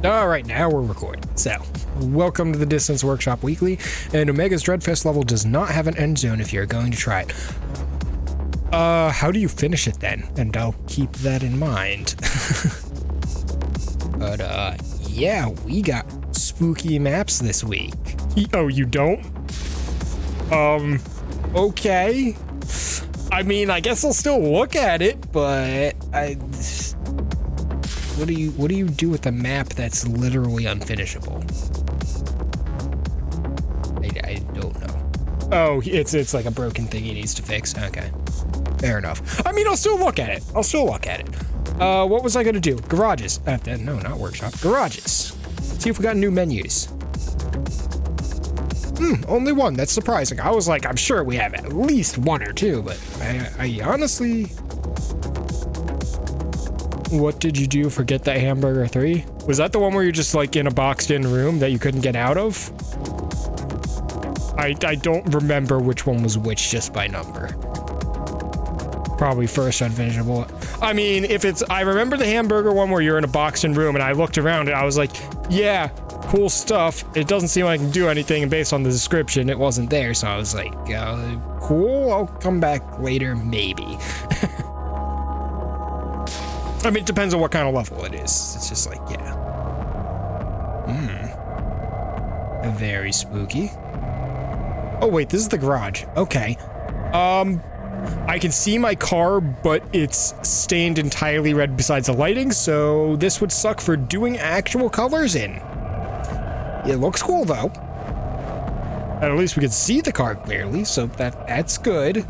All right, now we're recording. So, welcome to the Distance Workshop Weekly, and Omega's Dreadfest level does not have an end zone if you're going to try it. How do you finish it then? And I'll keep that in mind. But, yeah, we got spooky maps this week. Oh, you don't? Okay. I mean, I guess I'll still look at it, but what do you do with a map that's literally unfinishable? I don't know. Oh, it's like a broken thing he needs to fix. Okay, fair enough. I mean, I'll still look at it. What was I gonna do? Garages. No, not workshop. Garages. See if we got new menus. Only one. That's surprising. I was like, I'm sure we have at least one or two, but I honestly... What did you do for Get That Hamburger 3? Was that the one where you're just like in a boxed in room that you couldn't get out of? I don't remember which one was which just by number. Probably first unfinishable. I mean, I remember the hamburger one where you're in a boxed in room and I looked around and I was like, yeah, cool stuff. It doesn't seem like I can do anything, and based on the description, it wasn't there. So I was like, cool, I'll come back later, maybe. I mean, it depends on what kind of level it is. It's just like, yeah. Very spooky. Oh, wait, this is the garage. Okay. I can see my car, but it's stained entirely red besides the lighting, so this would suck for doing actual colors in. It looks cool, though. At least we can see the car clearly, so that's good.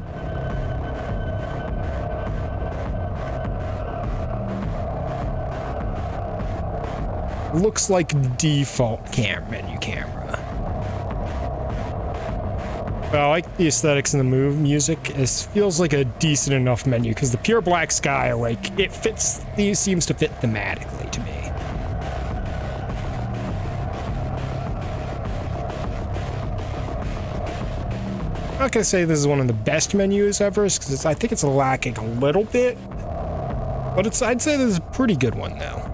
Looks like default menu camera. But I like the aesthetics and the music. It feels like a decent enough menu because the pure black sky, like, it seems to fit thematically to me. I'm not gonna say this is one of the best menus ever because I think it's lacking a little bit, but I'd say this is a pretty good one though.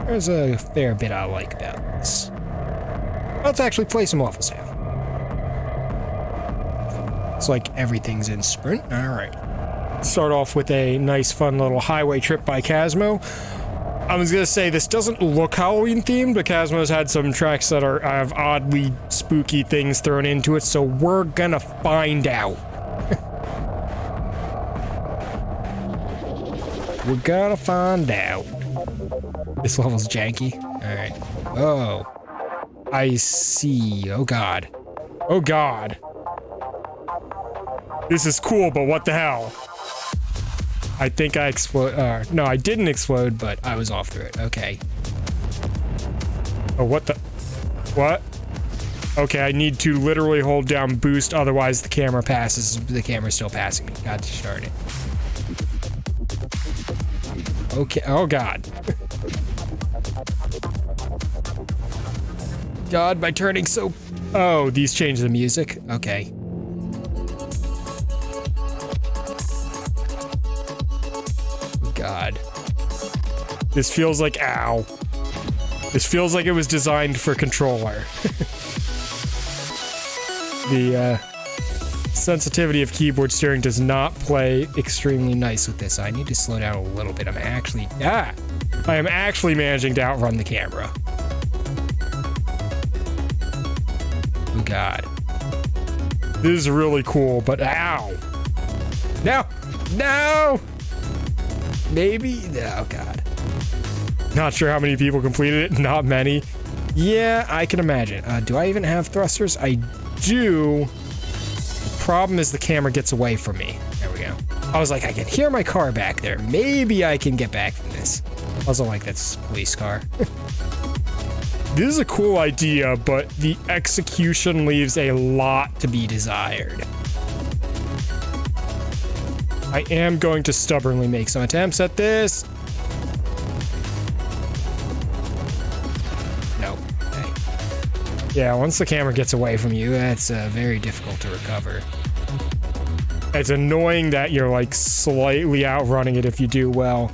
There's a fair bit I like about this. Let's actually play some levels now. It's like everything's in sprint. All right. Start off with a nice, fun little highway trip by Casmo. I was gonna say this doesn't look Halloween themed, but Casmo's had some tracks that have oddly spooky things thrown into it, so we're gonna find out. We're gonna find out. This level's janky. All right. Oh, I see. Oh God. Oh God. This is cool, but what the hell? I think I explode. No, I didn't explode, but I was off through it. Okay. Oh, what the? What? Okay, I need to literally hold down boost, otherwise the camera passes. The camera's still passing me. God darn it. Okay. Oh God. God, by turning so... Oh, these change the music? Okay. God. This feels like... Ow. This feels like it was designed for controller. The, sensitivity of keyboard steering does not play extremely nice with this. I need to slow down a little bit. I am actually managing to outrun the camera. Oh God. This is really cool, but ow. No! No! Maybe? Oh God. Not sure how many people completed it. Not many. Yeah, I can imagine. Do I even have thrusters? I do. The problem is the camera gets away from me. There we go. I was like, I can hear my car back there. Maybe I can get back from this. I also like that police car. This is a cool idea, but the execution leaves a lot to be desired. I am going to stubbornly make some attempts at this. No. Okay. Yeah, once the camera gets away from you, that's very difficult to recover. It's annoying that you're like slightly outrunning it if you do well.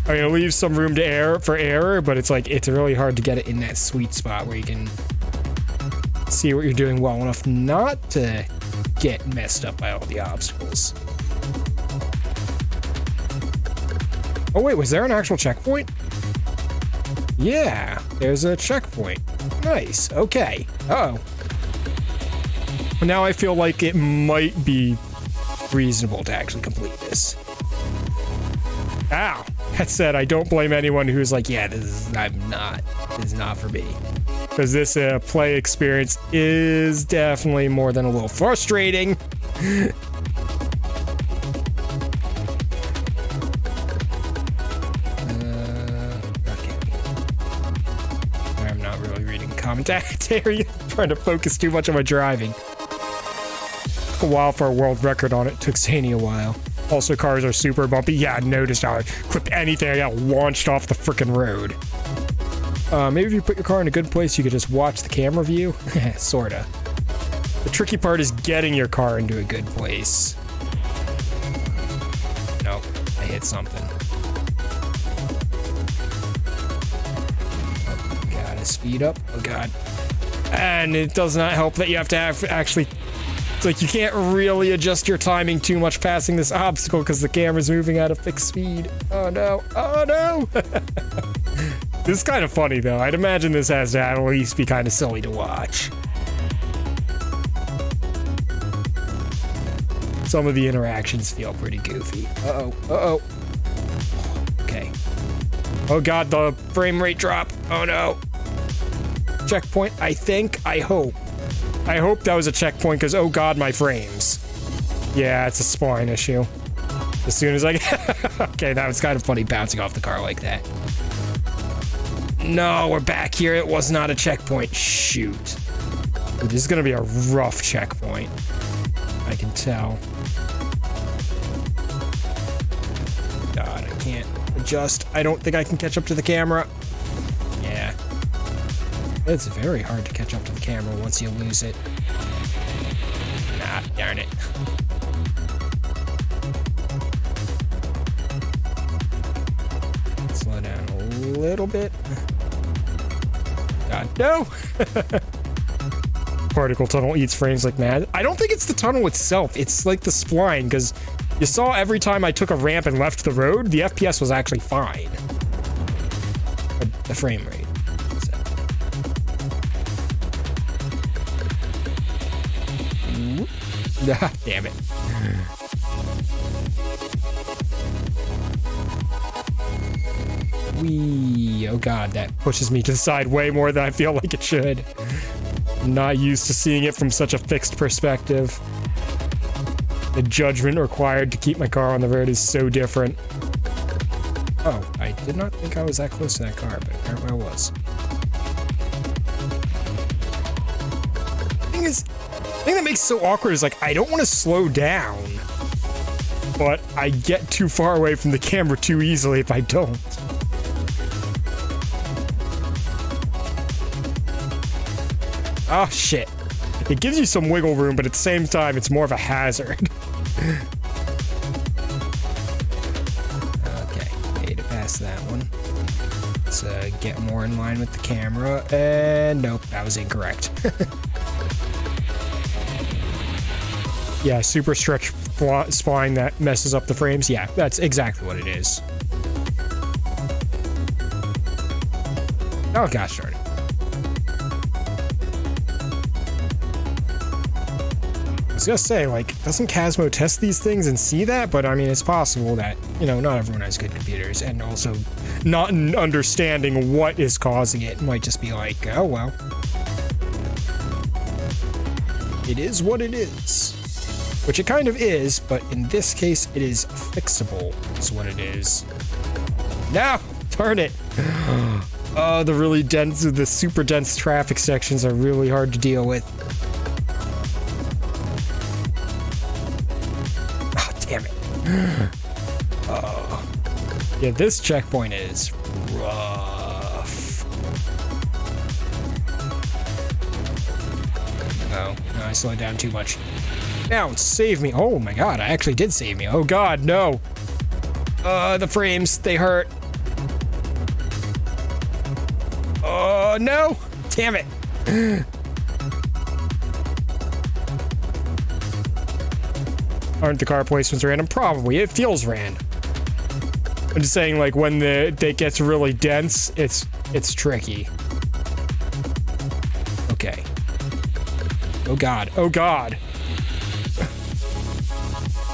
I mean, it leaves some room to for error, but it's like, it's really hard to get it in that sweet spot where you can see what you're doing well enough not to get messed up by all the obstacles. Oh wait, was there an actual checkpoint? Yeah, there's a checkpoint. Nice, okay. Uh-oh. Now I feel like it might be reasonable to actually complete this. Ow! That said, I don't blame anyone who's like, yeah, this is not for me. Because this play experience is definitely more than a little frustrating. I'm not really reading commentary. I'm trying to focus too much on my driving. Took a while for a world record on it. Took Zany a while. Also, cars are super bumpy. Yeah, I noticed how I clipped anything. I got launched off the freaking road. Maybe if you put your car in a good place, you could just watch the camera view. Sorta. The tricky part is getting your car into a good place. Nope, I hit something. Oh, gotta speed up. Oh god. And it does not help that you have to actually... It's like you can't really adjust your timing too much passing this obstacle because the camera's moving at a fixed speed. Oh no. Oh no! This is kind of funny though. I'd imagine this has to at least be kind of silly to watch. Some of the interactions feel pretty goofy. Uh-oh. Uh-oh. Okay. Oh god, the frame rate drop. Oh no. Checkpoint, I think. I hope. I hope that was a checkpoint because, oh god, my frames. Yeah, it's a spline issue. As soon as I... Okay, that was kind of funny bouncing off the car like that. No, we're back here. It was not a checkpoint. Shoot. This is going to be a rough checkpoint. I can tell. God, I can't adjust. I don't think I can catch up to the camera. Yeah. It's very hard to catch up to the camera once you lose it. Nah, darn it. Slow down a little bit. God, no! Particle tunnel eats frames like mad. I don't think it's the tunnel itself. It's like the spline, because you saw every time I took a ramp and left the road, the FPS was actually fine. The frame rate. Damn it. Wee. Oh god, that pushes me to the side way more than I feel like it should. I'm not used to seeing it from such a fixed perspective. The judgment required to keep my car on the road is so different. Oh, I did not think I was that close to that car, but apparently I was. The thing that makes it so awkward is, like, I don't want to slow down, but I get too far away from the camera too easily if I don't. Oh, shit. It gives you some wiggle room, but at the same time, it's more of a hazard. Okay, made it past that one. Let's get more in line with the camera, and nope, that was incorrect. Yeah, super stretch spline that messes up the frames. Yeah, that's exactly what it is. Oh gosh darn it. I was gonna say, like, doesn't Casmo test these things and see that? But I mean, it's possible that, you know, not everyone has good computers, and also not understanding what is causing it might just be like, oh well. It is what it is. Which it kind of is, but in this case, it is fixable, is what it is. No! Darn it! Oh, the super dense traffic sections are really hard to deal with. Oh, damn it. Oh. Yeah, this checkpoint is rough. Oh, no, I slowed down too much. Now, save me. Oh my god, I actually did save me. Oh god, no. The frames, they hurt. Oh, no. Damn it. Aren't the car placements random? Probably. It feels random. I'm just saying, like, when it gets really dense, it's tricky. Okay. Oh, God. Oh, God.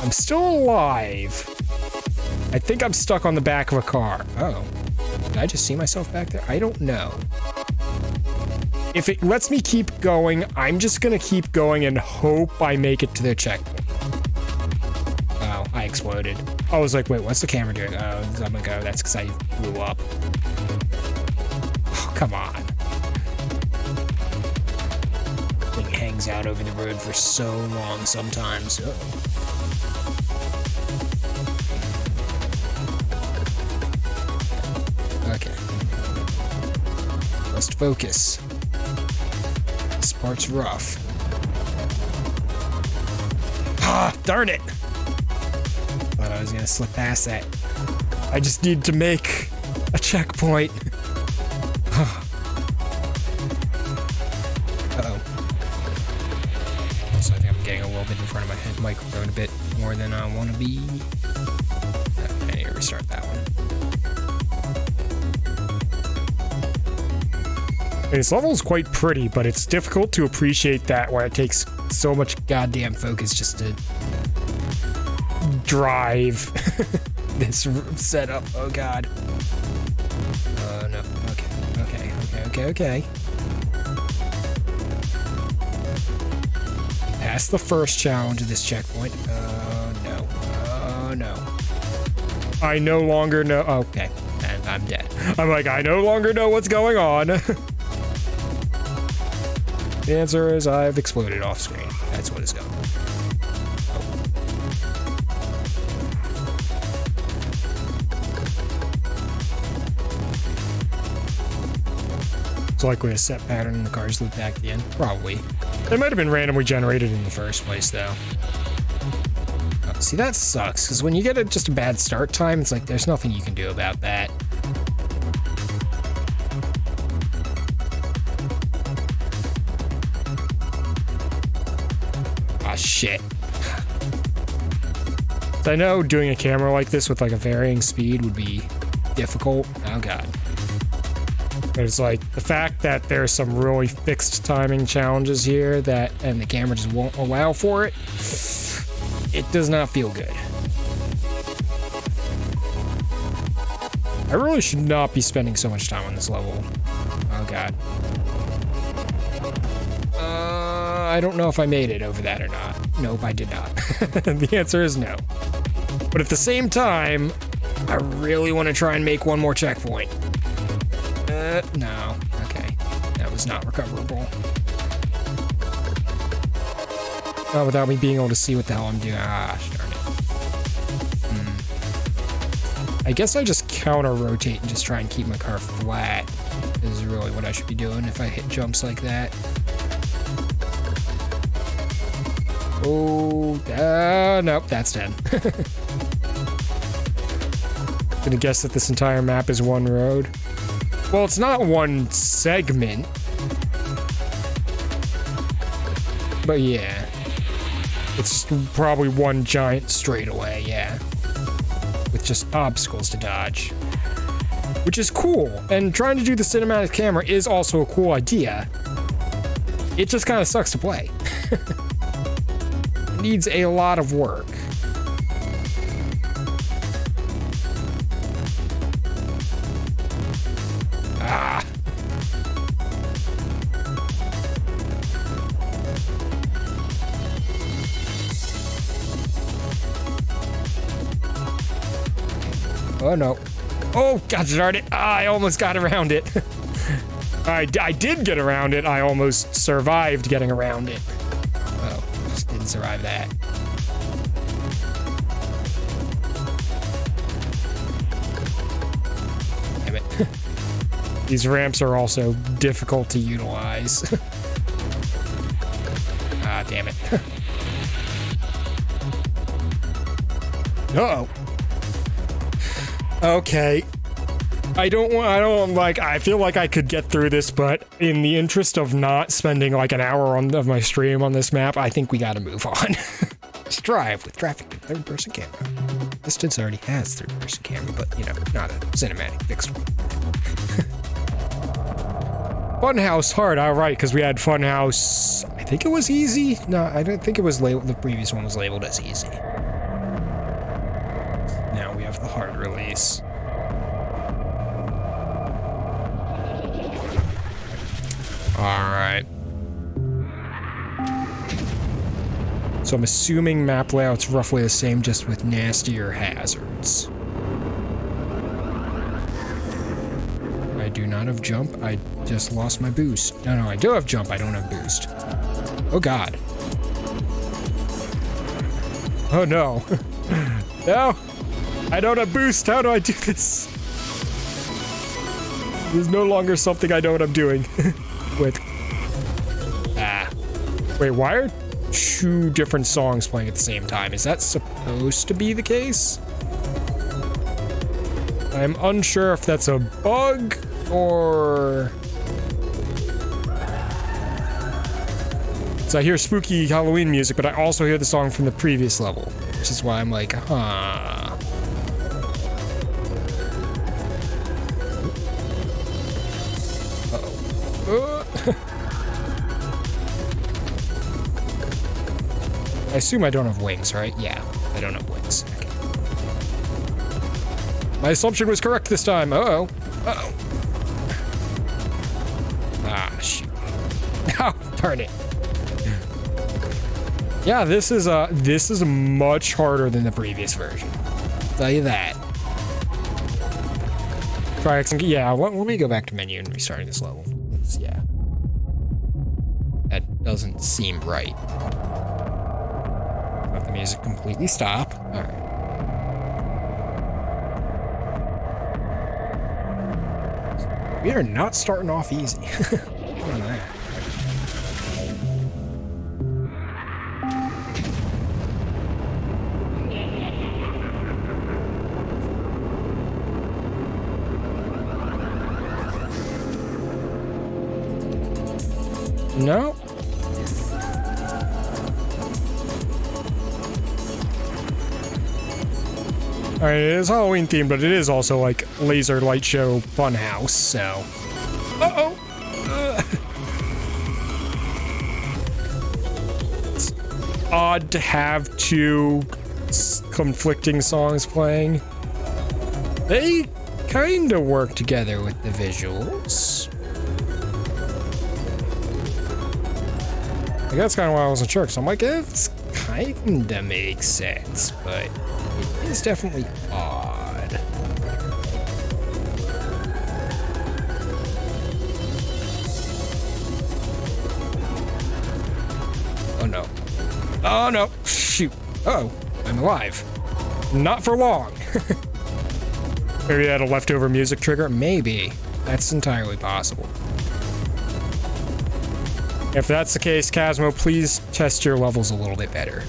I'm still alive. I think I'm stuck on the back of a car. Oh. Did I just see myself back there? I don't know. If it lets me keep going, I'm just gonna keep going and hope I make it to the checkpoint. Oh, I exploded. I was like, wait, what's the camera doing? Oh, I'm gonna go. That's because I blew up. Oh, come on. Thing hangs out over the road for so long sometimes. Uh-oh. Okay. Must focus. This part's rough. Ah, darn it! Thought I was gonna slip past that. I just need to make a checkpoint. Uh-oh. So I think I'm getting a little bit in front of my microphone a bit more than I want to be. I need to restart that one. This level is quite pretty, but it's difficult to appreciate that where it takes so much goddamn focus just to drive this setup. Oh, God. Oh, no. Okay. Past the first challenge of this checkpoint. Oh, no. Oh, no. I no longer know. Okay. And I'm dead. I'm like, I no longer know what's going on. The answer is I've exploded off screen. That's what it's going. Oh. It's likely a set pattern in the cars loop back at the end. Probably. It might have been randomly generated in the first place, though. Oh, see, that sucks, because when you get just a bad start time, it's like there's nothing you can do about that. Shit. I know doing a camera like this with like a varying speed would be difficult. Oh, God. But it's like the fact that there's some really fixed timing challenges here and the camera just won't allow for it. It does not feel good. I really should not be spending so much time on this level. Oh, God. I don't know if I made it over that or not. Nope, I did not. The answer is no. But at the same time, I really want to try and make one more checkpoint. No. Okay. That was not recoverable. Not without me being able to see what the hell I'm doing. Ah, darn it. I guess I just counter-rotate and just try and keep my car flat. Is really what I should be doing if I hit jumps like that. Oh, nope, that's dead. Gonna guess that this entire map is one road. Well, it's not one segment. But yeah. It's probably one giant straightaway, yeah. With just obstacles to dodge. Which is cool. And trying to do the cinematic camera is also a cool idea. It just kind of sucks to play. Needs a lot of work. Ah. Oh, no. Oh, God darn it. I almost got around it. I did get around it. I almost survived getting around it. Oh, just didn't survive that. Damn it. These ramps are also difficult to utilize. Ah, damn it. Uh-oh. Okay. I feel like I could get through this, but in the interest of not spending like an hour of my stream on this map, I think we gotta move on. Just drive with traffic and third-person camera. Distance already has third-person camera, but you know, not a cinematic fixed one. Funhouse hard, alright, because we had Funhouse, I think it was easy? No, I don't think it was labeled, the previous one was labeled as easy. Now we have the hard release. Alright. So I'm assuming map layout's roughly the same, just with nastier hazards. I do not have jump, I just lost my boost. No, I do have jump, I don't have boost. Oh god. Oh no. No! I don't have boost, how do I do this? This is no longer something I know what I'm doing. With. Wait, why are two different songs playing at the same time? Is that supposed to be the case? I'm unsure if that's a bug or... So I hear spooky Halloween music, but I also hear the song from the previous level, which is why I'm like, huh. I assume I don't have wings, right? Yeah, I don't have wings. Okay. My assumption was correct this time. Uh-oh. Uh-oh. Ah, shoot. Oh, darn it. Yeah, this is much harder than the previous version. I'll tell you that. Try some, yeah, let me go back to menu and restarting this level. Yeah. That doesn't seem right. Let the music completely stop. All right. We are not starting off easy. Look at that. No. All right, it is Halloween themed, but it is also like laser light show Funhouse, so. Uh-oh. It's odd to have two conflicting songs playing. They kind of work together with the visuals. Like, that's kind of why I wasn't sure, because I'm like, it's kind of makes sense, but it is definitely odd. Oh no. Oh no. Shoot. Oh, I'm alive. Not for long. Maybe that a leftover music trigger? Maybe. That's entirely possible. If that's the case, Casmo, please test your levels a little bit better.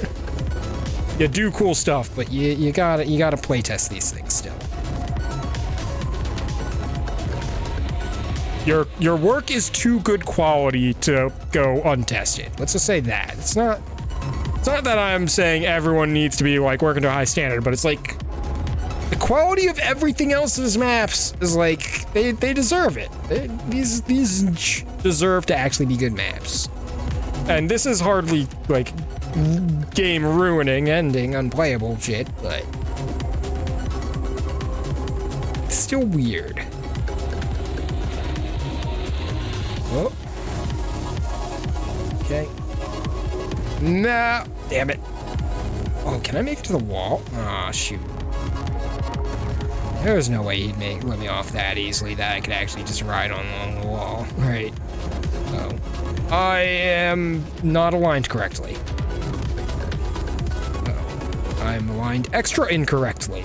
You do cool stuff, but you gotta play test these things still. Your work is too good quality to go untested. Let's just say that. It's not that I'm saying everyone needs to be like working to a high standard, but it's like the quality of everything else in these maps is like they deserve it. These deserve to actually be good maps. And this is hardly like game ruining, ending, unplayable shit, but it's still weird. Oh. Okay. No, damn it. Oh, can I make it to the wall? Ah, oh, shoot. There's no way he'd let me off that easily, that I could actually just ride along the wall. Right. Oh. I am not aligned correctly. Oh. I'm aligned extra incorrectly.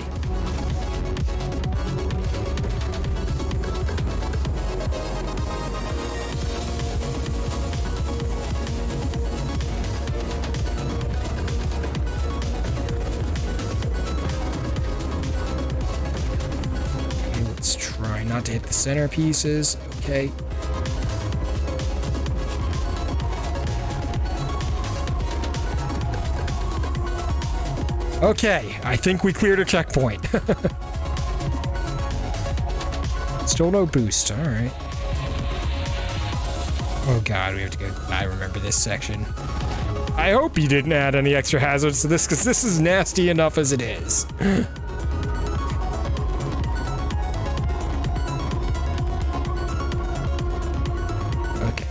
Let's try not to hit the centerpieces. Okay. Okay, I think we cleared a checkpoint. Still no boost, alright. Oh god, we have to go. I remember this section. I hope you didn't add any extra hazards to this, because this is nasty enough as it is. Okay.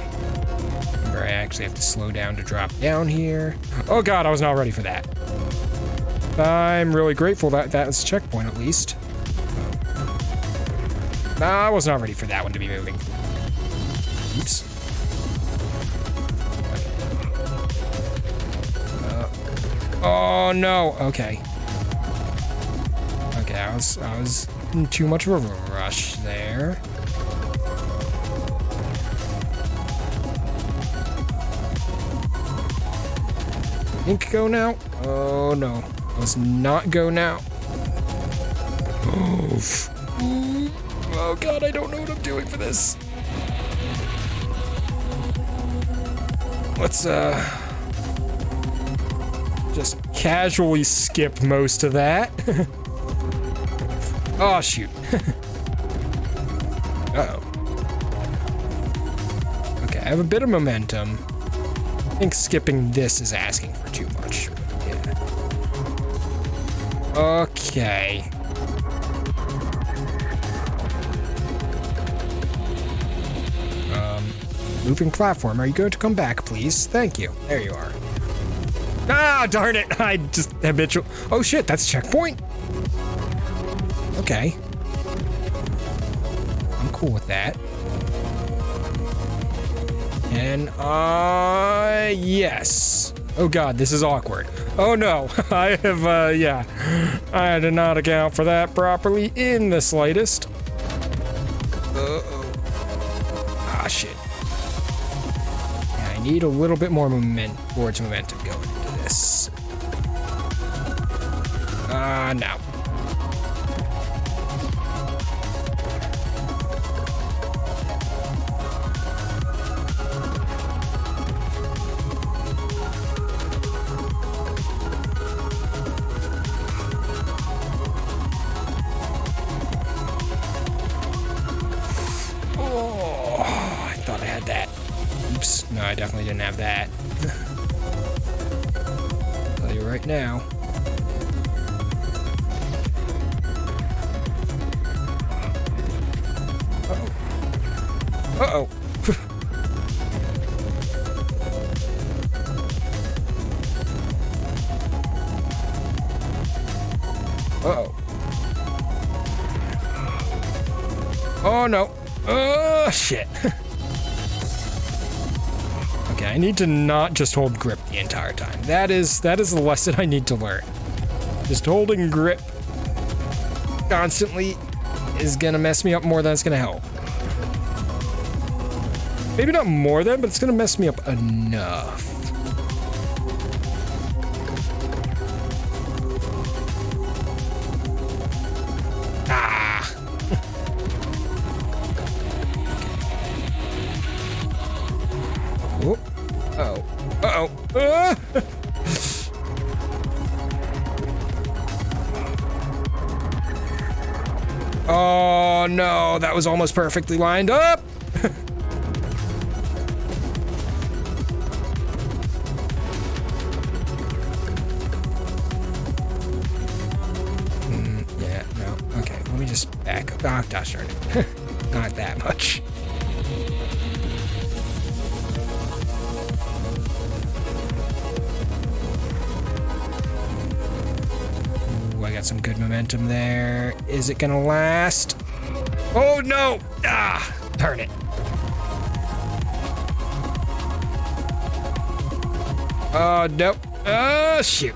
Remember, I actually have to slow down to drop down here. Oh god, I was not ready for that. I'm really grateful that that was a checkpoint, at least. Nah, I was not ready for that one to be moving. Oops. Oh no. Okay. Okay, I was in too much of a rush there. Think go now? Oh no. Let's not go now. Oh god, I don't know what I'm doing for this. Let's just casually skip most of that. Oh shoot. Uh-oh. Okay, I have a bit of momentum. I think skipping this is asking for too much. Okay. Moving platform. Are you going to come back, please? Thank you. There you are. Ah, darn it. I just habitual. Oh shit, that's checkpoint. Okay. I'm cool with that. And yes. Oh god, this is awkward. Oh no, I have, yeah. I did not account for that properly in the slightest. Uh-oh. Ah, shit. Yeah, I need a little bit more forward momentum going into this. No. No, I definitely didn't have that. I'll tell you right now. Uh-oh. Uh-oh. Uh-oh. Oh, no. Oh, shit. Okay, I need to not just hold grip the entire time. That is the lesson I need to learn. Just holding grip constantly is gonna mess me up more than it's gonna help. Maybe not more than, but it's gonna mess me up enough. Oh no, that was almost perfectly lined up. Yeah, no. Okay, let me just back up. Oh, gosh darn it. Not that much. Got some good momentum there. Is it gonna last? Oh no! Ah, darn it. Oh, nope. Oh, shoot.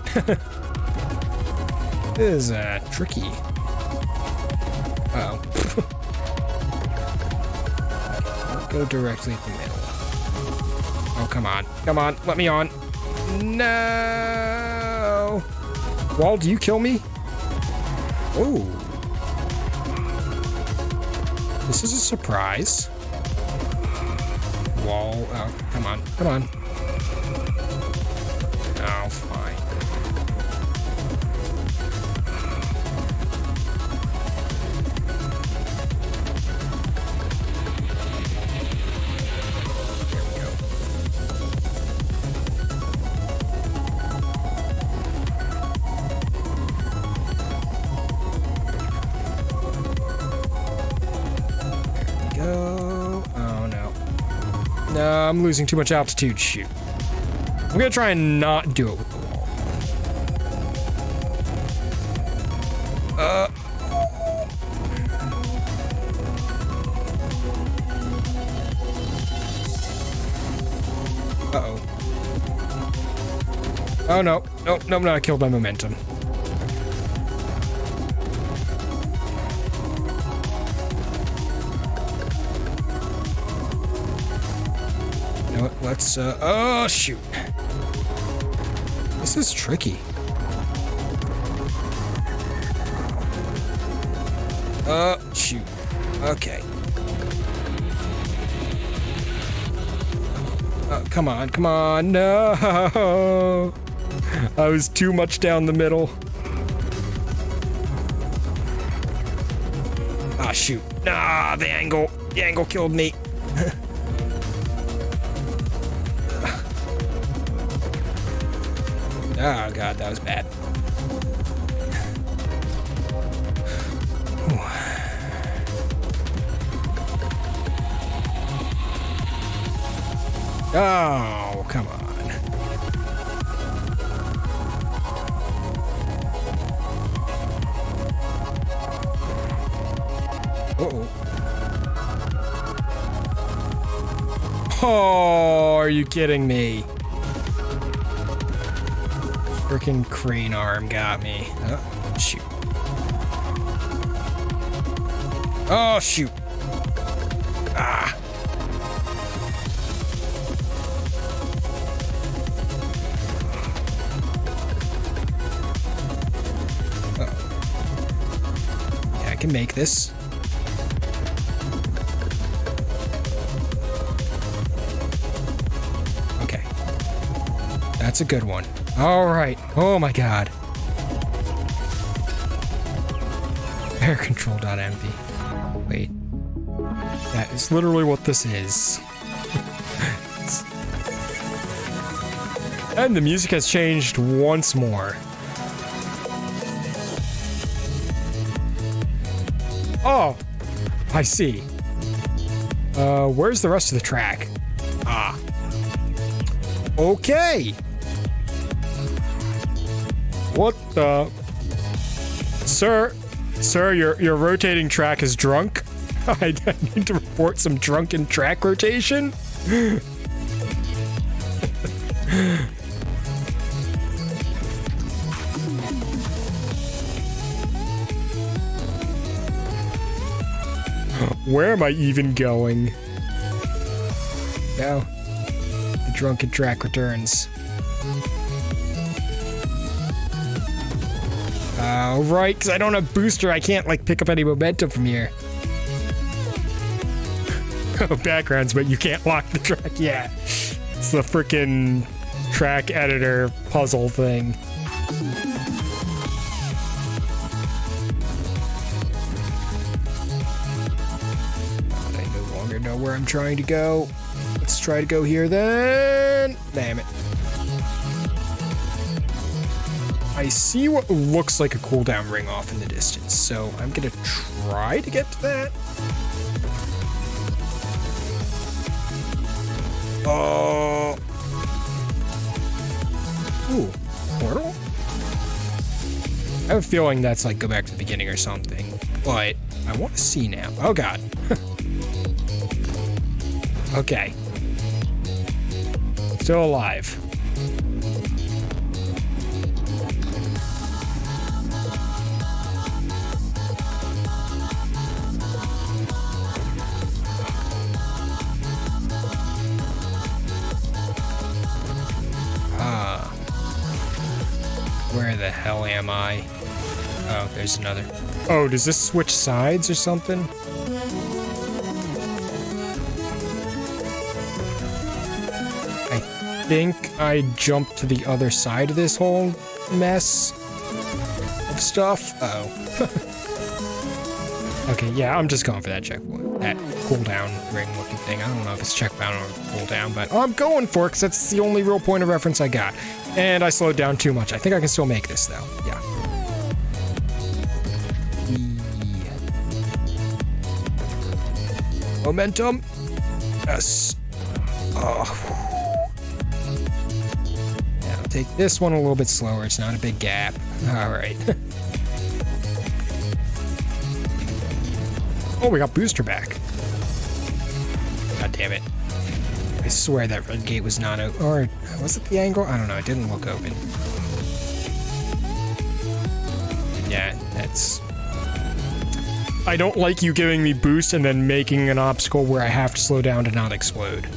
This is tricky. Uh-oh. Go directly at the middle. Oh, come on. Come on, let me on. No! Wall, do you kill me? Oh. This is a surprise. Wall. Oh, come on. Come on. Oh, fine. There we go. Go. Oh, no. No, I'm losing too much altitude. Shoot. I'm gonna try and not do it with the wall. Uh-oh. Oh, no. Nope, nope, no, I killed my momentum. You know what, let's, oh, shoot. This is tricky. Shoot. Okay. Come on, come on. No. I was too much down the middle. Ah, shoot. Ah, the angle. The angle killed me. Oh, God, that was bad. Oh, come on. Uh-oh. Oh, are you kidding me? Freaking crane arm got me. Oh, shoot. Oh, shoot. Ah. Yeah, I can make this. Okay. That's a good one. All right. Oh my God. Air control.mp. Wait. That is literally what this is. And the music has changed once more. Oh, I see. Where's the rest of the track? Ah. Okay. What the? Sir, your rotating track is drunk. I need to report some drunken track rotation. Where am I even going? Now, the drunken track returns. Right, because I don't have booster, I can't, like, pick up any momentum from here. Backgrounds, but you can't lock the track. Yeah. It's the frickin' track editor puzzle thing. I no longer know where I'm trying to go. Let's try to go here then. Damn it. I see what looks like a cooldown ring off in the distance, so I'm gonna try to get to that. Ooh, portal? I have a feeling that's like go back to the beginning or something, but I want to see now. Oh God. Okay. Still alive. Where the hell am I? Oh, there's another. Oh, does this switch sides or something? think I jumped to the other side of this whole mess of stuff. Okay, yeah, I'm just going for that checkpoint. That cooldown ring looking thing. I don't know if it's checkpoint or cooldown, but I'm going for it because that's the only real point of reference I got. And I slowed down too much. I think I can still make this, though. Yeah. Momentum. Yes. Oh. Yeah, I'll take this one a little bit slower. It's not a big gap. All right. Oh, we got booster back. God damn it. I swear that red gate was not open. Or was it the angle? I don't know. It didn't look open. Yeah, that's... I don't like you giving me boost and then making an obstacle where I have to slow down to not explode.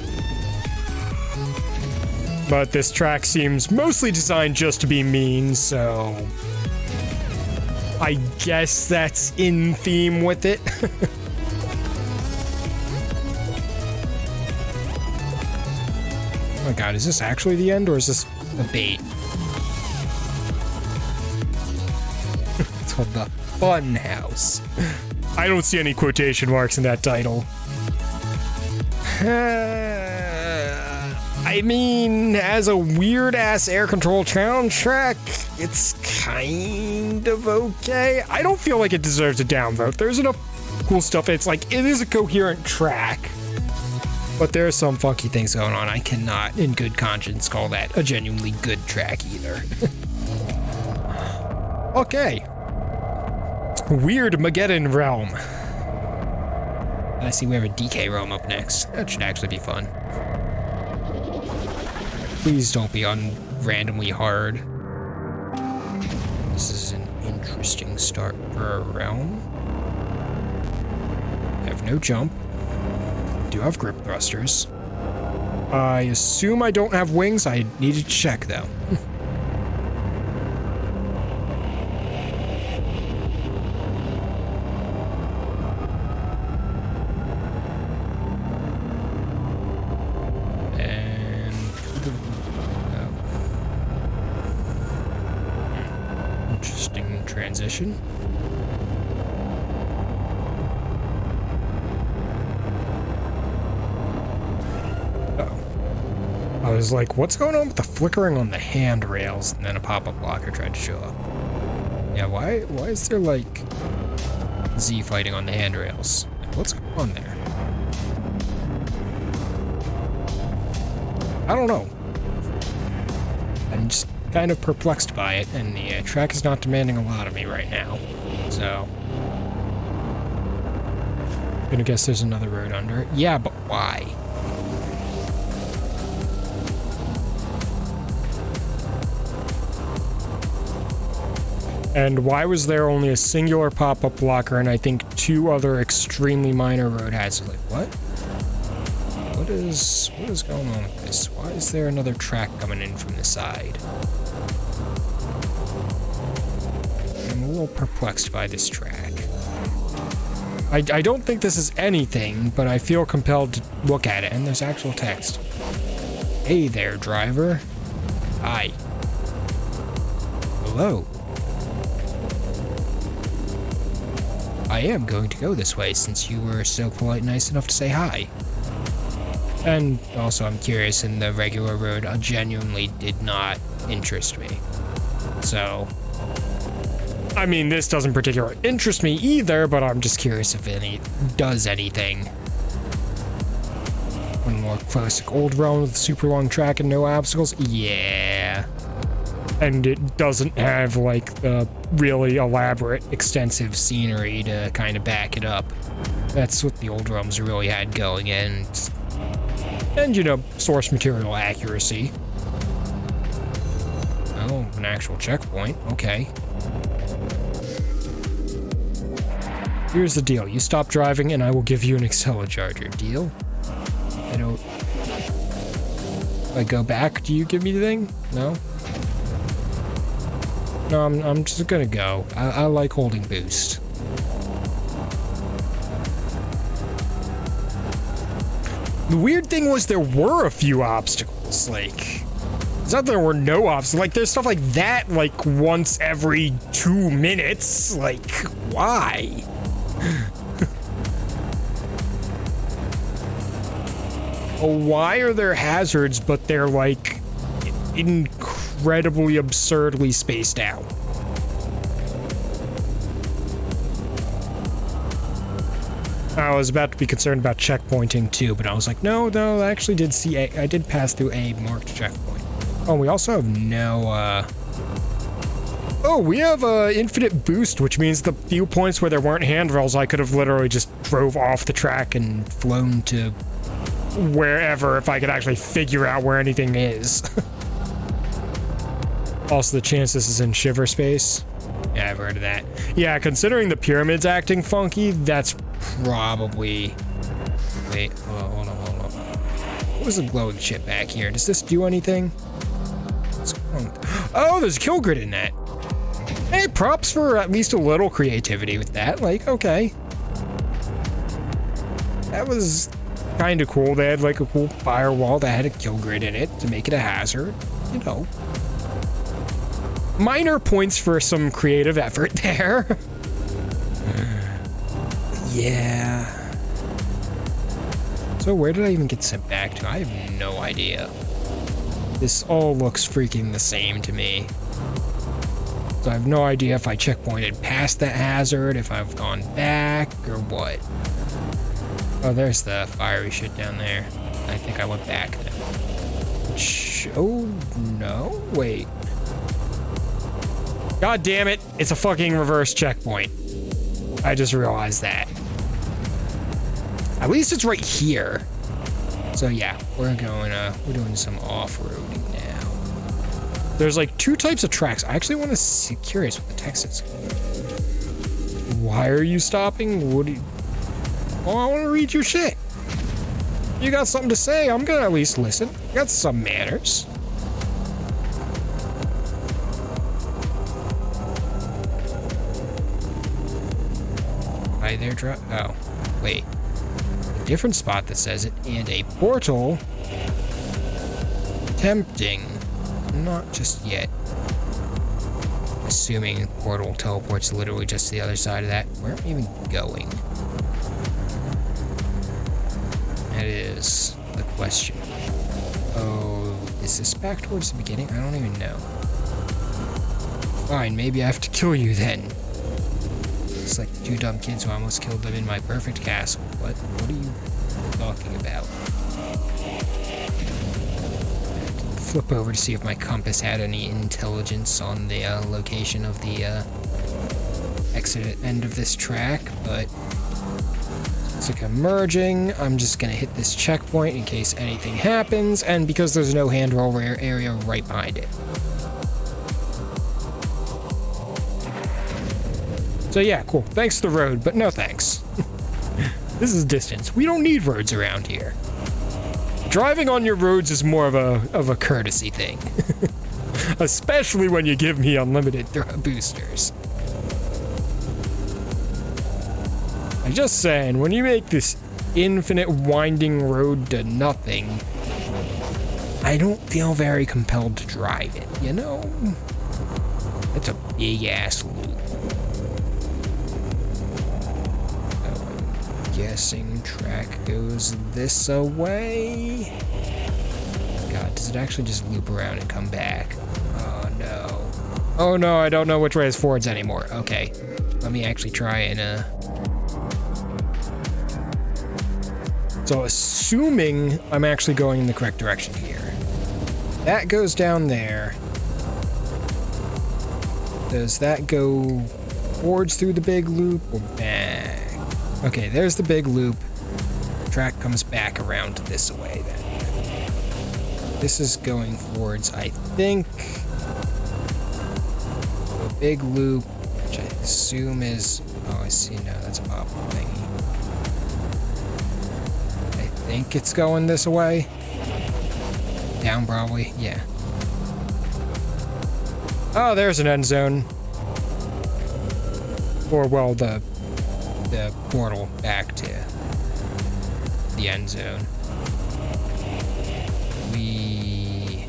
But this track seems mostly designed just to be mean, so... I guess that's in theme with it. Oh my god, is this actually the end or is this a bait? It's called the Funhouse. I don't see any quotation marks in that title. I mean, as a weird-ass air control challenge track, it's kind of okay. I don't feel like it deserves a downvote. There's enough cool stuff. It's like, it is a coherent track. But there are some funky things going on. I cannot, in good conscience, call that a genuinely good track either. Okay. Wierdmageddon Realm. I see we have a DK Realm up next. That should actually be fun. Please don't be on randomly hard. This is an interesting start for a realm. I have no jump. I do have grip thrusters. I assume I don't have wings. I need to check though. Transition. Uh-oh. I was like, what's going on with the flickering on the handrails? And then a pop-up blocker tried to show up. Yeah, why is there like Z fighting on the handrails? Like, what's going on there? I don't know. I'm just kind of perplexed by it, and the track is not demanding a lot of me right now. So, I'm gonna guess there's another road under it. Yeah, but why? And why was there only a singular pop-up blocker and I think 2 other extremely minor road hazards? Like, what? What is going on with this? Why is there another track coming in from the side? I'm a little perplexed by this track. I don't think this is anything, but I feel compelled to look at it, and there's actual text. Hey there, driver. Hi. Hello. I am going to go this way since you were so polite and nice enough to say hi. And also, I'm curious, in the regular road, genuinely did not interest me. So, I mean, this doesn't particularly interest me either, but I'm just curious if any does anything. One more classic old realm with super long track and no obstacles. Yeah. And it doesn't have, like, the really elaborate, extensive scenery to kind of back it up. That's what the old realms really had going, and, you know, source material accuracy. Oh, an actual checkpoint. Okay. Here's the deal. You stop driving and I will give you an Accelercharger. Deal? I don't... If I go back, do you give me the thing? No? No, I'm just gonna go. I like holding boost. The weird thing was there were a few obstacles, like... not that there were no obstacles. Like, there's stuff like that, like, once every 2 minutes. Like, why? Why are there hazards, but they're, like, incredibly absurdly spaced out? I was about to be concerned about checkpointing too, but I was like, no, I actually did see I did pass through a marked checkpoint. Oh, we also have no, oh, we have infinite boost, which means the few points where there weren't handrails, I could have literally just drove off the track and flown to wherever if I could actually figure out where anything is. Also, the chance this is in shiver space. Yeah, I've heard of that. Yeah, considering the pyramids acting funky, that's probably... Wait, hold on. What was the glowing shit back here? Does this do anything? Oh, there's a kill grid in that. Hey, props for at least a little creativity with that. Like, okay. That was kind of cool. They had like a cool firewall that had a kill grid in it to make it a hazard. You know. Minor points for some creative effort there. Yeah. So where did I even get sent back to? I have no idea. This all looks freaking the same to me. So I have no idea if I checkpointed past that hazard, if I've gone back, or what. Oh, there's the fiery shit down there. I think I went back then. Oh, no? Wait. God damn it. It's a fucking reverse checkpoint. I just realized that. At least it's right here. So yeah, we're doing some off-roading now. There's like 2 types of tracks. I actually want to see, curious what the text is. Why are you stopping? What do you... Oh, I want to read your shit. You got something to say, I'm gonna at least listen. You got some manners. Hi there, oh, wait. A different spot that says it, and a portal. Tempting. Not just yet. Assuming portal teleports literally just to the other side of that. Where am I even going? That is the question. Oh, is this back towards the beginning? I don't even know. Fine, maybe I have to kill you then. It's like the 2 dumb kids who almost killed them in my perfect castle. What are you talking about? Flip over to see if my compass had any intelligence on the location of the exit end of this track, but it's like I'm merging. I'm just gonna hit this checkpoint in case anything happens, and because there's no handrail area right behind it. So yeah, cool. Thanks to the road, but no thanks. This is distance. We don't need roads around here. Driving on your roads is more of a courtesy thing. Especially when you give me unlimited boosters. I'm just saying, when you make this infinite winding road to nothing, I don't feel very compelled to drive it, you know? That's a big ass loop. Guessing track goes this away. God, does it actually just loop around and come back? Oh no. Oh no, I don't know which way is forwards anymore. Okay, let me actually try and So assuming I'm actually going in the correct direction here. That goes down there. Does that go forwards through the big loop or back? Okay, there's the big loop. Track comes back around this way then. This is going forwards, I think. The big loop, which I assume is... Oh, I see, no, that's a pop thingy. I think it's going this way. Down probably, yeah. Oh, there's an end zone. Or, well, the portal back to the end zone. We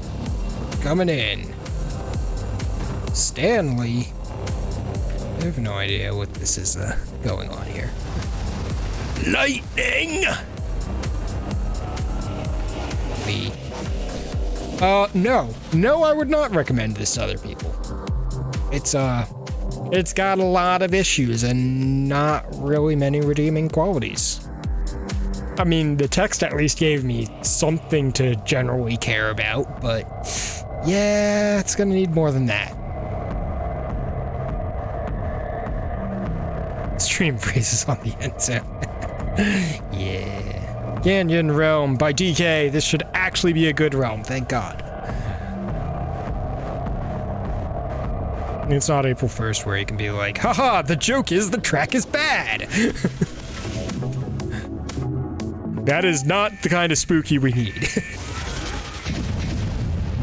coming in. Stanley. I have no idea what this is going on here. Lightning! No, I would not recommend this to other people. It's got a lot of issues and not really many redeeming qualities. I mean, the text at least gave me something to generally care about, but yeah, it's gonna need more than that. Stream freezes on the end sound. Yeah. Canyon Realm by DK. This should actually be a good realm, thank God. It's not April 1st where you can be like, haha, the joke is the track is bad. That is not the kind of spooky we need.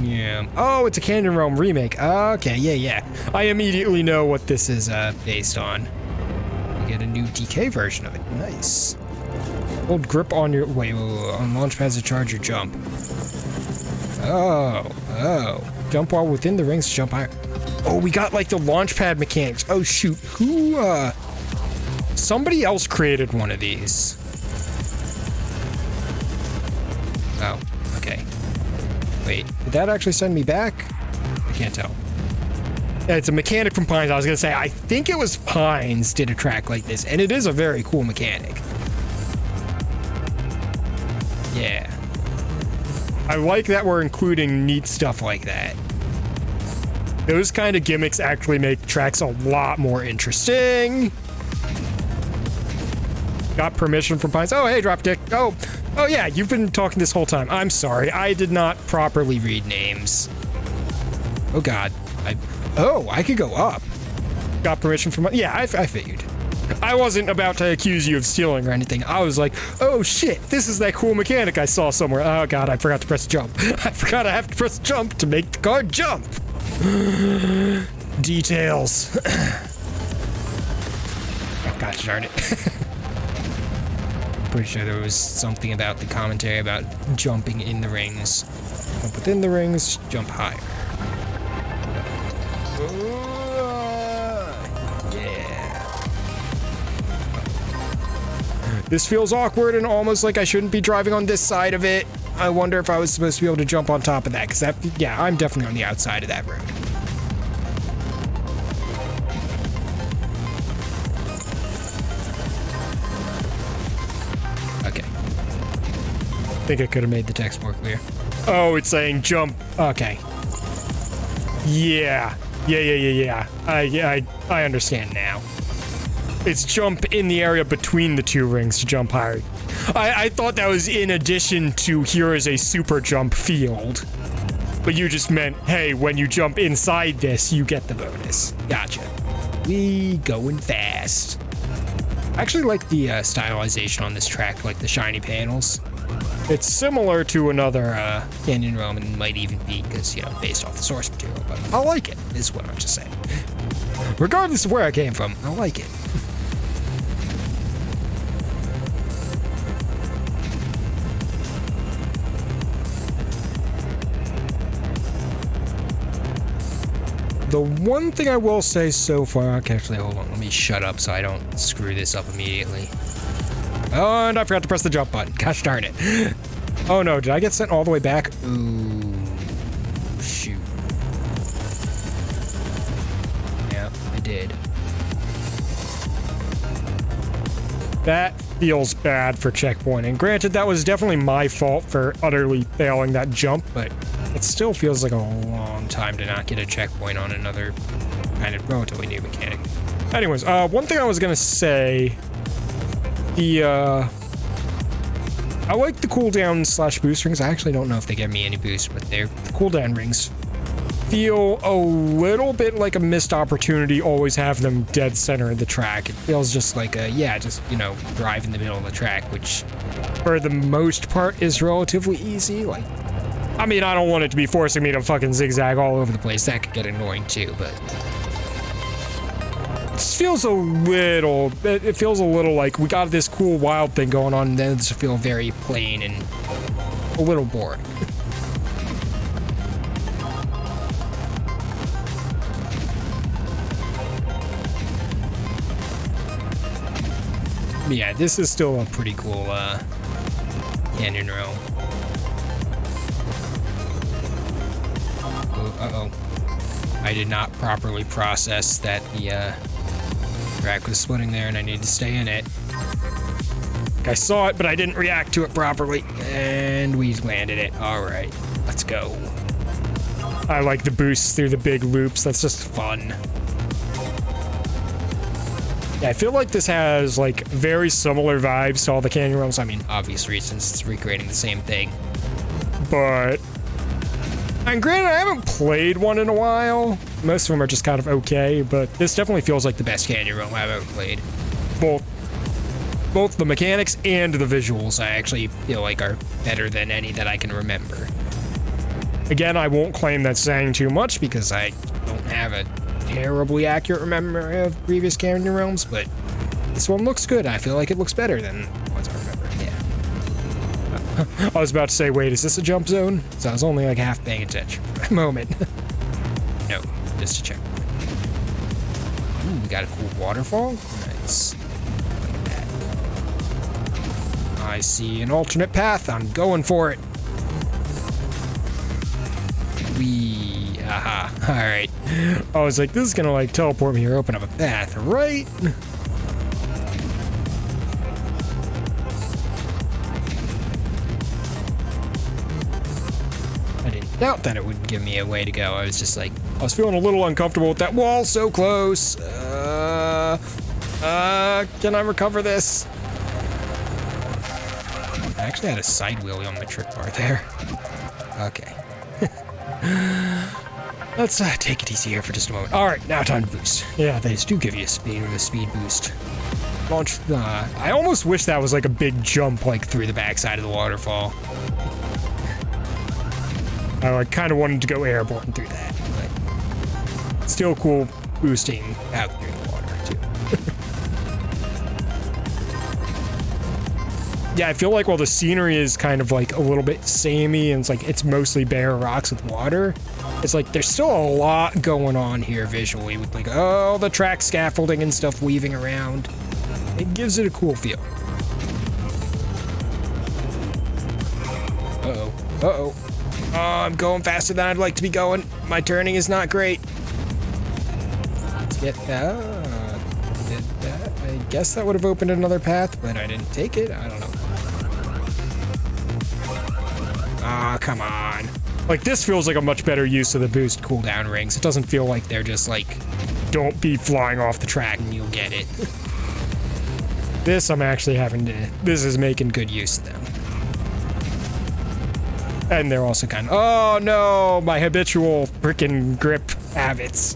Yeah. Oh, it's a Canyon Realm remake. Okay, yeah. I immediately know what this is based on. You get a new DK version of it. Nice. Hold grip on your... Wait, on launch pads to charge your jump. Oh. Jump while within the rings, jump higher. Oh, we got like the launch pad mechanics. Oh, shoot. Who, somebody else created one of these. Oh, okay. Wait, did that actually send me back? I can't tell. It's a mechanic from Pines. I was gonna say, I think it was Pines did a track like this, and it is a very cool mechanic. Yeah. I like that we're including neat stuff like that. Those kind of gimmicks actually make tracks a lot more interesting. Got permission from Pines. Oh, hey, Dropkick. Oh yeah, you've been talking this whole time. I'm sorry, I did not properly read names. Oh God, I could go up. Got permission from, yeah, I figured. I wasn't about to accuse you of stealing or anything. I was like, oh shit, this is that cool mechanic I saw somewhere. Oh God, I forgot to press jump. I forgot I have to press jump to make the car jump. Details. Gosh darn it. Pretty sure there was something about the commentary about jumping in the rings. Jump within the rings, jump higher. Yeah. This feels awkward and almost like I shouldn't be driving on this side of it. I wonder if I was supposed to be able to jump on top of that, because that, yeah, I'm definitely on the outside of that road. I think I could have made the text more clear. Oh, it's saying jump. Okay. Yeah. I understand now. It's jump in the area between the two rings to jump higher. I thought that was in addition to here is a super jump field. But you just meant, hey, when you jump inside this, you get the bonus. Gotcha. We going fast. I actually like the stylization on this track, like the shiny panels. It's similar to another Canyon Realm and might even be because, you know, based off the source material, but I like it, is what I'm just saying. Regardless of where I came from, I like it. The one thing I will say so far, okay, actually, hold on, let me shut up so I don't screw this up immediately. Oh, and I forgot to press the jump button. Gosh darn it. Oh no, did I get sent all the way back? Ooh, shoot. Yeah, I did. That feels bad for checkpointing. Granted, that was definitely my fault for utterly failing that jump, but it still feels like a long time to not get a checkpoint on another kind of relatively new mechanic. Anyways, one thing I was gonna say, I like the cooldown / boost rings. I actually don't know if they give me any boost, but they're the cooldown rings feel a little bit like a missed opportunity always have them dead center of the track. It feels just like a, yeah, just, you know, drive in the middle of the track, which for the most part is relatively easy. Like, I mean, I don't want it to be forcing me to fucking zigzag all over the place. That could get annoying too, but it feels a little, it feels a little like we got this cool wild thing going on and then it's feel very plain and a little boring. Yeah, this is still a pretty cool canyon realm. Uh-oh. I did not properly process that the track was splitting there and I need to stay in it. I saw it, but I didn't react to it properly. And we landed it. All right, let's go. I like the boosts through the big loops. That's just fun. Yeah, I feel like this has like very similar vibes to all the canyon realms. I mean, obvious reasons, it's recreating the same thing. But, and granted, I haven't played one in a while. Most of them are just kind of okay, but this definitely feels like the best canyon realm I've ever played. Both the mechanics and the visuals I actually feel like are better than any that I can remember. Again, I won't claim that's saying too much because I don't have a terribly accurate memory of previous canyon realms, but this one looks good. I feel like it looks better than the ones I remember. Yeah. I was about to say, wait, is this a jump zone? So I was only like half paying attention for a moment. No, just a check. Ooh, we got a cool waterfall. Nice. Look at that. I see an alternate path. I'm going for it. Aha. All right. I was like, this is gonna like teleport me or open up a path, right? I didn't doubt that it would give me a way to go. I was just like, I was feeling a little uncomfortable with that wall so close. Can I recover this? I actually had a side wheelie on my trip bar there. Okay. Let's take it easy here for just a moment. All right, now time to boost. Yeah, they do give you a speed boost. Launch. I almost wish that was like a big jump, like through the backside of the waterfall. I like kind of wanted to go airborne through that, but still cool boosting out through the water too. Yeah, I feel like while the scenery is kind of like a little bit samey and it's like it's mostly bare rocks with water, it's like there's still a lot going on here visually with like all the track scaffolding and stuff weaving around. It gives it a cool feel. Uh-oh. Uh-oh. Oh, I'm going faster than I'd like to be going. My turning is not great. Let's get that. I guess that would have opened another path, but I didn't take it. I don't know. Ah, come on. Like, this feels like a much better use of the boost cooldown rings. It doesn't feel like they're just like, don't be flying off the track and you'll get it. This I'm actually having to, this is making good use of them. And they're also kind of, oh no, my habitual freaking grip habits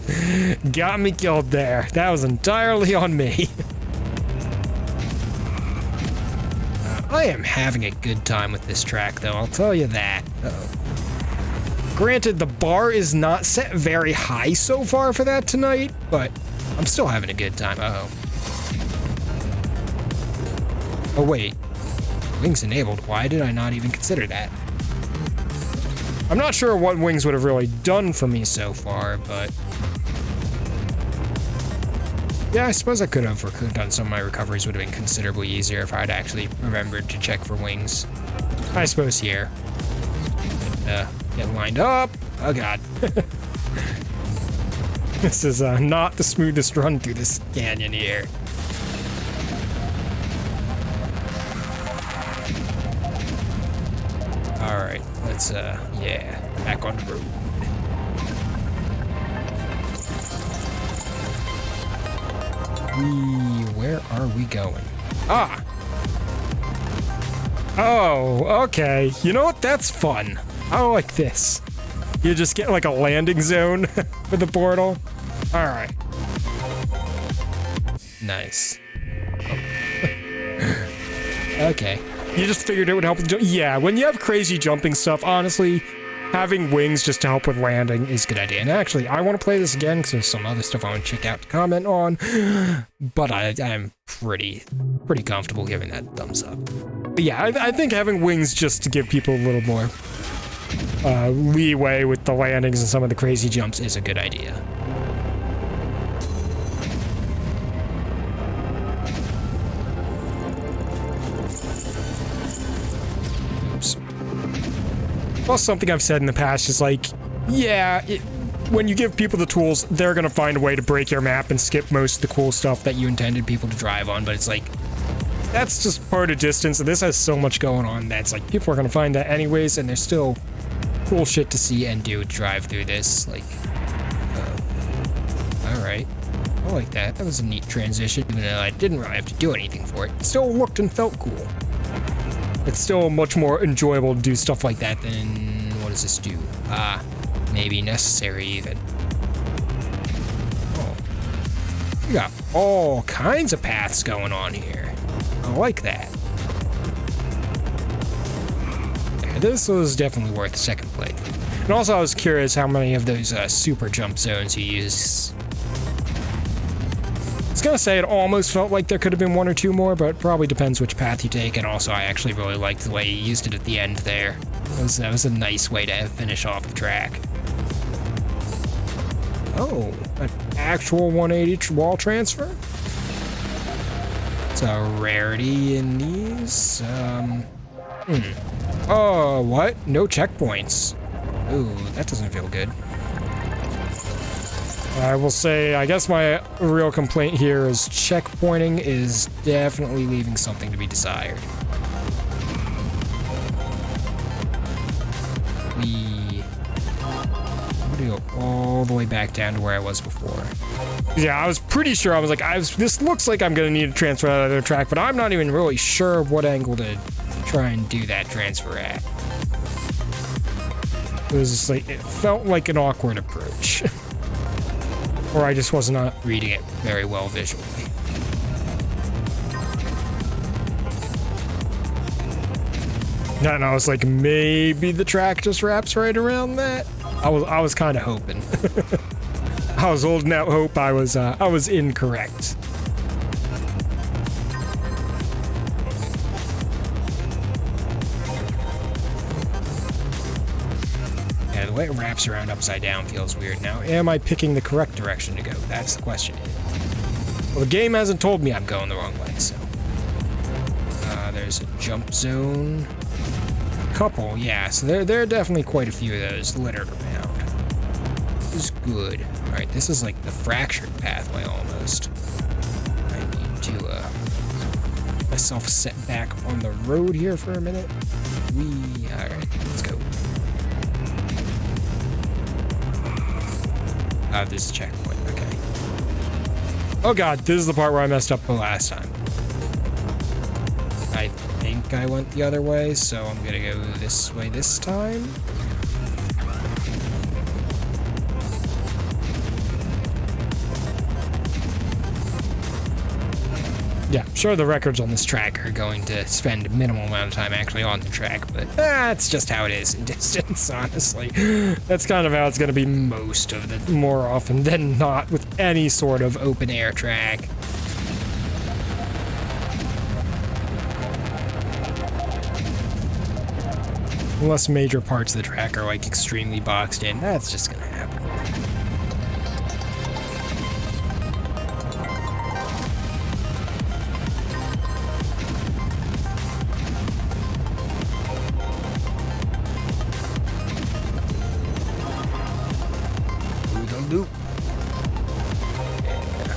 got me killed there. That was entirely on me. I am having a good time with this track though, I'll tell you that. Uh-oh. Granted, the bar is not set very high so far for that tonight, but I'm still having a good time. Uh-oh. Oh wait, wings enabled. Why did I not even consider that? I'm not sure what wings would have really done for me so far, but yeah, I suppose I could have done some of my recoveries would have been considerably easier if I'd actually remembered to check for wings. I suppose here. Get lined up. Oh god. This is not the smoothest run through this canyon here. All right, let's yeah, back on the road. Where are we going? Ah. Oh, okay. You know what? That's fun. I like this. You just get like a landing zone for the portal. All right. Nice. Oh. Okay. You just figured it would help with jump. Yeah, when you have crazy jumping stuff, honestly, having wings just to help with landing is a good idea. And actually, I want to play this again because there's some other stuff I want to check out to comment on. But I'm pretty comfortable giving that thumbs up. But yeah, I think having wings just to give people a little more leeway with the landings and some of the crazy jumps is a good idea. Plus, something I've said in the past is like, yeah, when you give people the tools, they're gonna find a way to break your map and skip most of the cool stuff that you intended people to drive on, but it's like, that's just part of distance, and this has so much going on that's like, people are gonna find that anyways, and there's still cool shit to see and do to drive through this, like, alright. I like that. That was a neat transition, even though I didn't really have to do anything for it. It still looked and felt cool. It's still much more enjoyable to do stuff like that than, what does this do? Maybe necessary even. Oh. You got all kinds of paths going on here. I like that. Yeah, this was definitely worth a second play. And also I was curious how many of those super jump zones you use. I was gonna say it almost felt like there could have been one or two more, but it probably depends which path you take, and also I actually really liked the way he used it at the end there. That was a nice way to finish off the track. Oh, an actual 180 wall transfer? It's a rarity in these. Oh, what? No checkpoints. Ooh, that doesn't feel good. I will say, I guess my real complaint here is checkpointing is definitely leaving something to be desired. I'm gonna go all the way back down to where I was before. Yeah, I was pretty sure, I was like, this looks like I'm gonna need to transfer to another track, but I'm not even really sure what angle to try and do that transfer at. It was just like, it felt like an awkward approach. Or I just was not reading it very well visually. And I was like, maybe the track just wraps right around that. I was kind of hoping. I was holding out hope. I was incorrect. Yeah, the way it wraps around upside down feels weird. Now, am I picking the correct direction to go? That's the question. Well, the game hasn't told me I'm going the wrong way, so. There's a jump zone. Couple, yeah, so there are definitely quite a few of those littered around. This is good. Alright, this is like the fractured pathway almost. I need to get myself set back on the road here for a minute. Alright, let's go. There's a checkpoint, okay. Oh god, this is the part where I messed up the last time. I think I went the other way, so I'm gonna go this way this time. Yeah, sure the records on this track are going to spend a minimal amount of time actually on the track, but that's just how it is in distance, honestly. That's kind of how it's gonna be most of the, more often than not, with any sort of open air track. Unless major parts of the track are like extremely boxed in, that's just gonna happen. Loop. Yeah.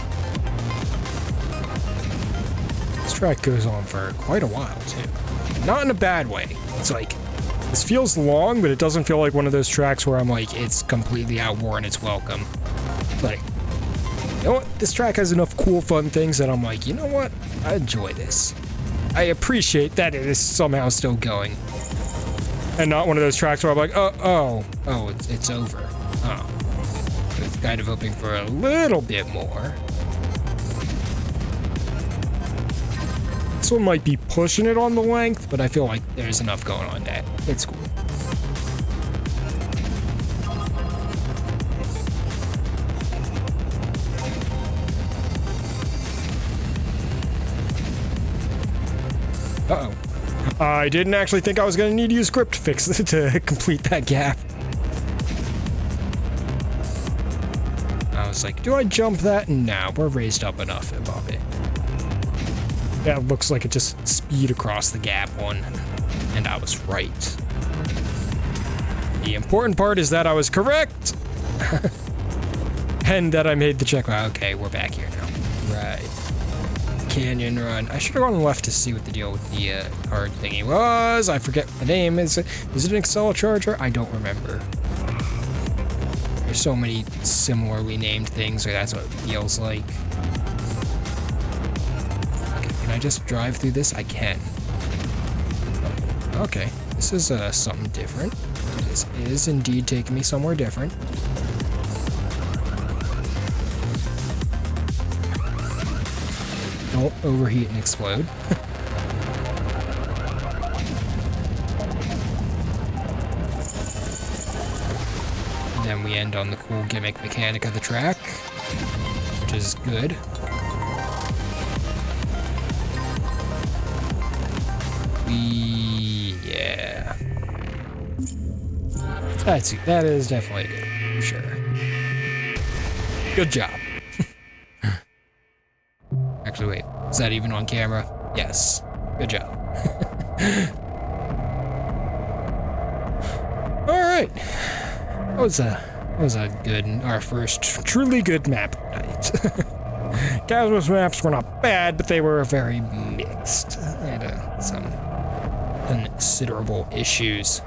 This track goes on for quite a while too. Not in a bad way. It's like, this feels long, but it doesn't feel like one of those tracks where I'm like, it's completely outworn its welcome. Like, you know what? This track has enough cool, fun things that I'm like, you know what? I enjoy this. I appreciate that it is somehow still going. And not one of those tracks where I'm like, oh, it's over. Oh. I was kind of hoping for a little bit more. This one might be pushing it on the length, but I feel like there's enough going on that it's cool. Uh-oh. I didn't actually think I was going to need to use script fix to complete that gap. I was like, do I jump that? No, we're raised up enough above it. Yeah, it looks like it just speed across the gap one, and I was right. The important part is that I was correct. And that I made the check. Okay, we're back here now. Right. Canyon run. I should have gone left to see what the deal with the card thingy was. I forget the name. Is it an Excel charger? I don't remember. There's so many similarly named things, so that's what it feels like. Okay, can I just drive through this? I can. Okay, this is something different. This is indeed taking me somewhere different. Don't overheat and explode. And then we end on the cool gimmick mechanic of the track, which is good. Yeah. That is definitely good, for sure. Good job. Actually, wait, is that even on camera? Yes. Good job. All right. That was a good, our first truly good map night. Casual's maps were not bad, but they were very mixed. They had some considerable issues.